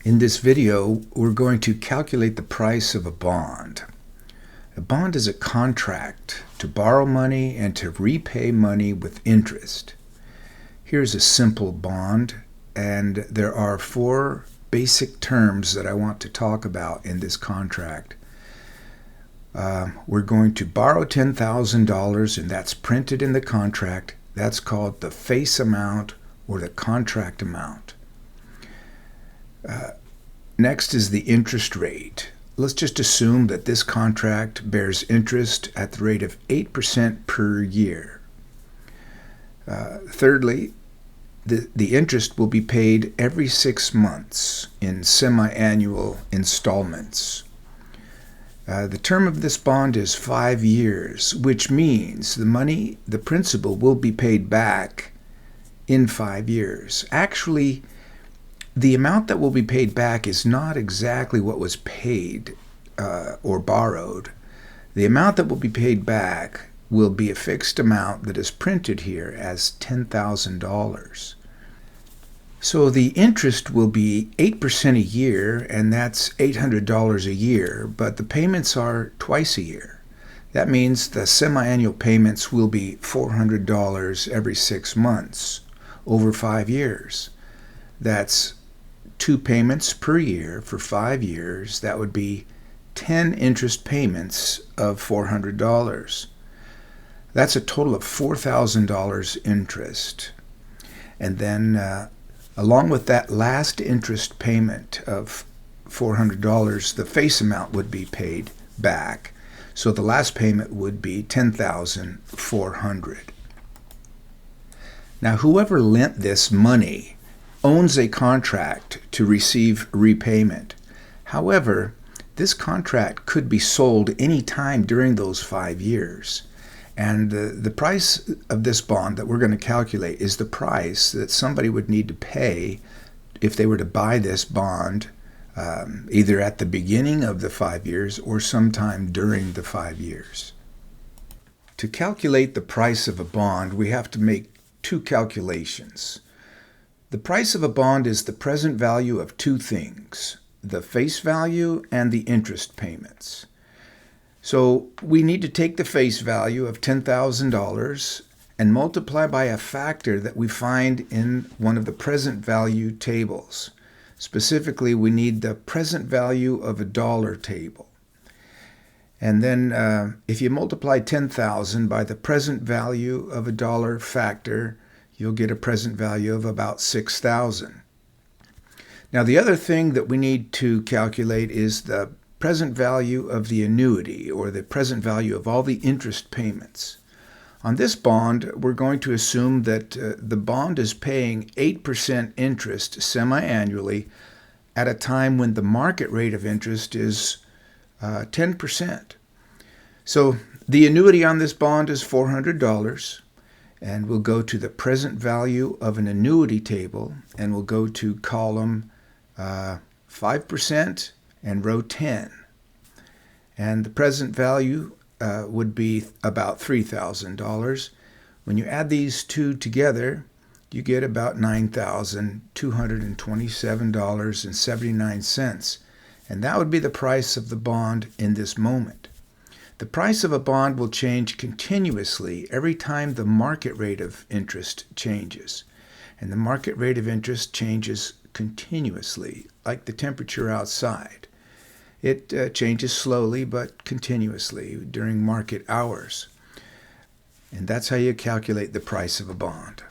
In this video, we're going to calculate the price of a bond. A bond is a contract to borrow money and to repay money with interest. Here's a simple bond, and there are four basic terms that I want to talk about in this contract. We're going to borrow $10,000, and that's printed in the contract. That's called the face amount or the contract amount. Next is the interest rate. Let's just assume that this contract bears interest at the rate of 8% per year. Thirdly, the interest will be paid every 6 months in semi-annual installments. The term of this bond is 5 years, which means the principal will be paid back in 5 years. Actually, the amount that will be paid back is not exactly what was paid or borrowed. The amount that will be paid back will be a fixed amount that is printed here as $10,000. So the interest will be 8% a year, and that's $800 a year, but the payments are twice a year. That means the semi-annual payments will be $400 every 6 months over 5 years. That's 2 payments per year for 5 years. That would be 10 interest payments of $400. That's a total of $4,000 interest. And then along with that last interest payment of $400, the face amount would be paid back. So the last payment would be $10,400. Now, whoever lent this money owns a contract to receive repayment. However, this contract could be sold any time during those 5 years. And the price of this bond that we're going to calculate is the price that somebody would need to pay if they were to buy this bond either at the beginning of the 5 years or sometime during the 5 years. To calculate the price of a bond, we have to make 2 calculations. The price of a bond is the present value of 2 things, the face value and the interest payments. So we need to take the face value of $10,000 and multiply by a factor that we find in one of the present value tables. Specifically, we need the present value of a dollar table. And then if you multiply 10,000 by the present value of a dollar factor, you'll get a present value of about 6,000. Now, the other thing that we need to calculate is the present value of the annuity, or the present value of all the interest payments. On this bond, we're going to assume that the bond is paying 8% interest semi-annually at a time when the market rate of interest is 10%. So the annuity on this bond is $400. And we'll go to the present value of an annuity table, and we'll go to column 5% and row 10. And the present value would be about $3,000. When you add these two together, you get about $9,227.79. And that would be the price of the bond in this moment. The price of a bond will change continuously every time the market rate of interest changes. And the market rate of interest changes continuously, like the temperature outside. It changes slowly but continuously during market hours. And that's how you calculate the price of a bond.